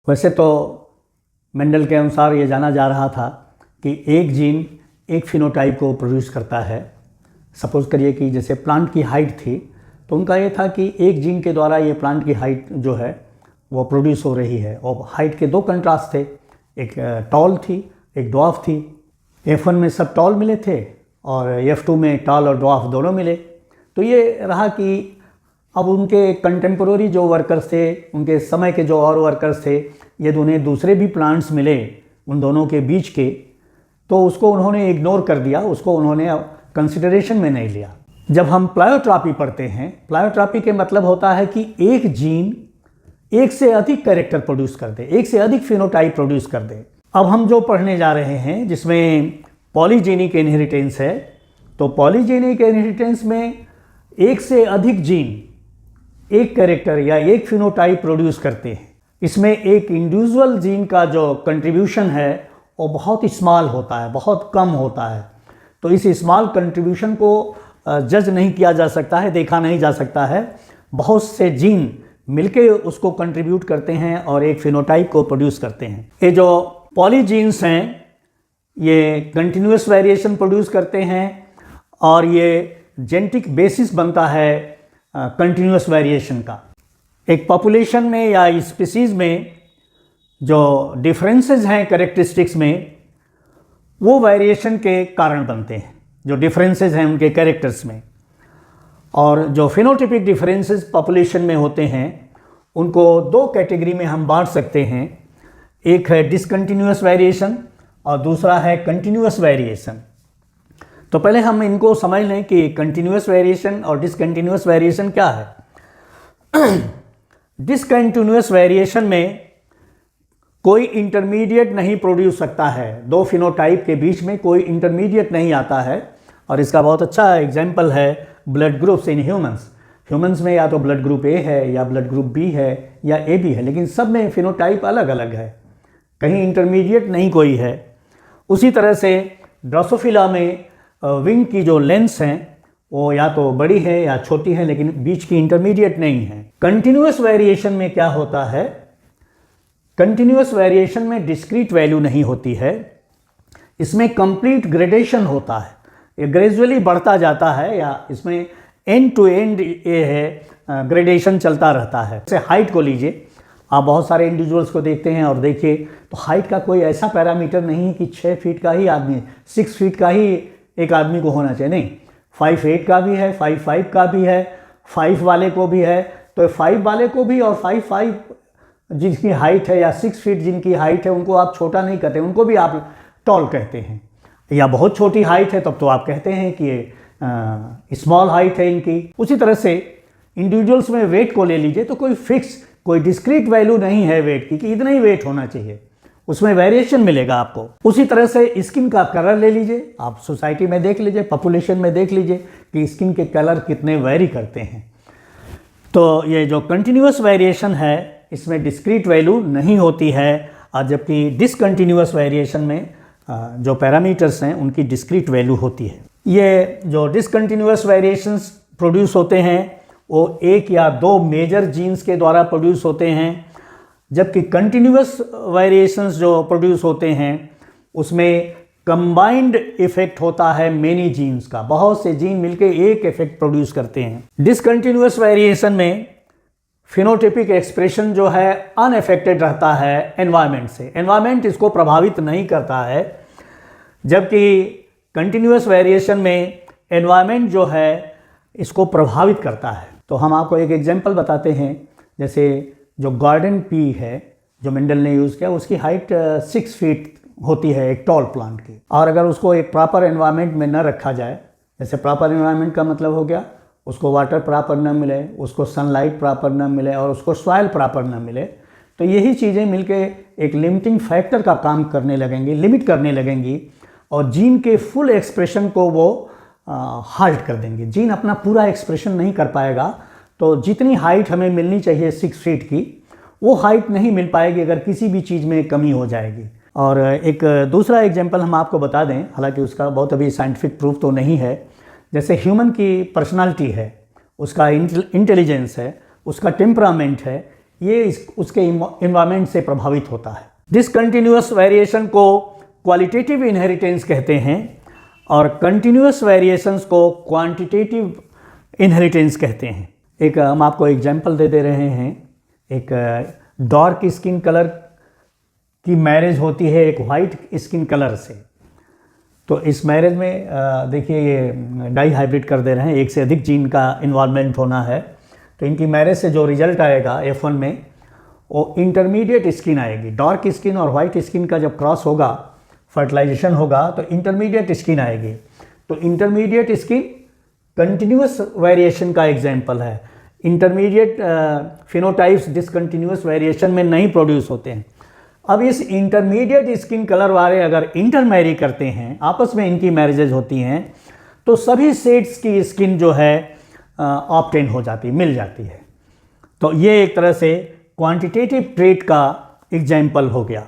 वैसे तो मेंडल के अनुसार ये जाना जा रहा था कि एक जीन एक फिनोटाइप को प्रोड्यूस करता है। सपोज़ करिए कि जैसे प्लांट की हाइट थी, तो उनका ये था कि एक जीन के द्वारा ये प्लांट की हाइट जो है वो प्रोड्यूस हो रही है। और हाइट के दो कंट्रास्ट थे, एक टॉल थी, एक ड्वार्फ थी। F1 में सब टॉल मिले थे और F2 में टॉल और ड्वार्फ दोनों मिले। तो ये रहा कि अब उनके कंटेम्पोररी जो वर्कर्स थे, उनके समय के जो और वर्कर्स थे, ये उन्हें दूसरे भी प्लांट्स मिले उन दोनों के बीच के, तो उसको उन्होंने इग्नोर कर दिया, उसको उन्होंने कंसिडरेशन में नहीं लिया। जब हम प्लायोट्रॉपी पढ़ते हैं, प्लायोट्रॉपी के मतलब होता है कि एक जीन एक से अधिक कैरेक्टर प्रोड्यूस कर दे, एक से अधिक फिनोटाइप प्रोड्यूस कर दे। अब हम जो पढ़ने जा रहे हैं जिसमें पॉलीजेनिक इनहेरिटेंस है, तो पॉलीजेनिक इनहेरिटेंस में एक से अधिक जीन एक कैरेक्टर या एक फिनोटाइप प्रोड्यूस करते हैं। इसमें एक इंडिविजुअल जीन का जो कंट्रीब्यूशन है वो बहुत स्मॉल होता है, बहुत कम होता है। तो इस स्मॉल कंट्रीब्यूशन को जज नहीं किया जा सकता है, देखा नहीं जा सकता है। बहुत से जीन मिलके उसको कंट्रीब्यूट करते हैं और एक फिनोटाइप को प्रोड्यूस करते हैं। ये जो पॉलीजीन्स हैं ये कंटिन्यूस वेरिएशन प्रोड्यूस करते हैं और ये जेनेटिक बेसिस बनता है कंटिन्यूस वेरिएशन का। एक पॉपुलेशन में या स्पीसीज़ में जो डिफरेंसेस हैं कैरेक्टरिस्टिक्स में, वो वेरिएशन के कारण बनते हैं, जो डिफरेंसेस हैं उनके कैरेक्टर्स में। और जो फिनोटिपिक डिफरेंसेस पॉपुलेशन में होते हैं उनको दो कैटेगरी में हम बांट सकते हैं। एक है डिसकंटिन्यूअस वेरिएशन और दूसरा है कंटिन्यूअस वेरिएशन। तो पहले हम इनको समझ लें कि कंटिन्यूअस वेरिएशन और डिसकंटिन्यूअस वेरिएशन क्या है। डिसकंटिन्यूअस वेरिएशन में कोई इंटरमीडिएट नहीं प्रोड्यूस सकता है, दो फिनोटाइप के बीच में कोई इंटरमीडिएट नहीं आता है। और इसका बहुत अच्छा एग्जाम्पल है ब्लड ग्रुप्स इन ह्यूमंस में या तो ब्लड ग्रुप ए है या ब्लड ग्रुप बी है या ए बी है, लेकिन सब में फिनोटाइप अलग अलग है, कहीं इंटरमीडिएट नहीं कोई है। उसी तरह से ड्रोसोफिला में विंग की जो लेंस हैं वो या तो बड़ी है या छोटी है, लेकिन बीच की इंटरमीडिएट नहीं है। कंटिन्यूअस वेरिएशन में क्या होता है, कंटिन्यूअस वेरिएशन में डिस्क्रीट वैल्यू नहीं होती है, इसमें कंप्लीट ग्रेडेशन होता है, ये ग्रेजुअली बढ़ता जाता है, या इसमें एंड टू एंड ये है ग्रेडेशन चलता रहता है। जैसे हाइट को लीजिए, आप बहुत सारे इंडिविजुअल्स को देखते हैं और देखिए तो हाइट का कोई ऐसा पैरामीटर नहीं कि 6 फीट का ही आदमी, 6 फीट का ही एक आदमी को होना चाहिए, नहीं, 5'8" का भी है, 5'5" का भी है, 5 वाले को भी है। तो 5 वाले को भी और 5'5" जिनकी हाइट है या 6 फीट जिनकी हाइट है उनको आप छोटा नहीं कहते, उनको भी आप टॉल कहते हैं। या बहुत छोटी हाइट है तब तो आप कहते हैं कि ये स्मॉल हाइट है इनकी। उसी तरह से इंडिविजुअल्स में वेट को ले लीजिए तो कोई फिक्स, कोई डिस्क्रीट वैल्यू नहीं है वेट की कि इतना ही वेट होना चाहिए, उसमें वेरिएशन मिलेगा आपको। उसी तरह से स्किन का कलर ले लीजिए, आप सोसाइटी में देख लीजिए, पॉपुलेशन में देख लीजिए कि स्किन के कलर कितने वेरी करते हैं। तो ये जो कंटिन्यूअस वेरिएशन है इसमें डिस्क्रीट वैल्यू नहीं होती है, और जबकि डिसकंटिन्यूअस वेरिएशन में जो पैरामीटर्स हैं उनकी डिस्क्रीट वैल्यू होती है। ये जो डिसकंटिन्यूअस वेरिएशंस प्रोड्यूस होते हैं वो एक या दो मेजर जीन्स के द्वारा प्रोड्यूस होते हैं, जबकि कंटिन्यूअस वेरिएशंस जो प्रोड्यूस होते हैं उसमें कंबाइंड इफेक्ट होता है मेनी जीन्स का, बहुत से जीन मिलके एक इफेक्ट प्रोड्यूस करते हैं। डिसकंटिन्यूअस वेरिएशन में फिनोटिपिक एक्सप्रेशन जो है अनअफेक्टेड रहता है एनवायरनमेंट से, एनवायरनमेंट इसको प्रभावित नहीं करता है, जबकि कंटिन्यूअस वेरिएशन में एनवायरनमेंट जो है इसको प्रभावित करता है। तो हम आपको एक एग्जांपल बताते हैं। जैसे जो गार्डन पी है जो मेंडल ने यूज़ किया, उसकी हाइट 6 फीट होती है एक टॉल प्लांट की, और अगर उसको एक प्रॉपर एनवायरनमेंट में न रखा जाए, जैसे प्रॉपर एनवायरनमेंट का मतलब हो गया उसको वाटर प्रॉपर न मिले, उसको सनलाइट प्रॉपर न मिले और उसको सॉइल प्रॉपर न मिले, तो यही चीज़ें मिलके एक लिमिटिंग फैक्टर का काम करने लगेंगी, लिमिट करने लगेंगी, और जीन के फुल एक्सप्रेशन को वो हाल्ट कर देंगे। जीन अपना पूरा एक्सप्रेशन नहीं कर पाएगा, तो जितनी हाइट हमें मिलनी चाहिए 6 फीट की, वो हाइट नहीं मिल पाएगी अगर किसी भी चीज़ में कमी हो जाएगी। और एक दूसरा एग्जांपल हम आपको बता दें, हालांकि उसका बहुत अभी साइंटिफिक प्रूफ तो नहीं है। जैसे ह्यूमन की पर्सनालिटी है, उसका इंटेलिजेंस है, उसका टेम्परामेंट है, ये उसके इन्वायरमेंट से प्रभावित होता है। डिसकंटिन्यूअस वेरिएशन को क्वालिटेटिव इनहेरिटेंस कहते हैं और कंटिन्यूअस वेरिएशंस को क्वांटिटेटिव इनहेरिटेंस कहते हैं। एक हम आपको एग्जांपल दे रहे हैं। एक डार्क स्किन कलर की मैरिज होती है एक वाइट स्किन कलर से, तो इस मैरिज में देखिए ये डाई हाइब्रिड कर दे रहे हैं, एक से अधिक जीन का इन्वॉल्वमेंट होना है, तो इनकी मैरिज से जो रिजल्ट आएगा F1 में वो इंटरमीडिएट स्किन आएगी। डार्क स्किन और वाइट स्किन का जब क्रॉस होगा, फर्टिलाइजेशन होगा, तो इंटरमीडिएट स्किन आएगी। तो इंटरमीडिएट स्किन कंटिन्यूअस वेरिएशन का एग्जाम्पल है। इंटरमीडिएट फिनोटाइप्स डिसकंटिन्यूअस वेरिएशन में नहीं प्रोड्यूस होते हैं। अब इस इंटरमीडिएट स्किन कलर वाले अगर इंटरमैरी करते हैं, आपस में इनकी मैरिजेज होती हैं, तो सभी शेड्स की स्किन जो है ऑब्टेन हो जाती, मिल जाती है। तो ये एक तरह से क्वांटिटेटिव ट्रेट का एग्जाम्पल हो गया।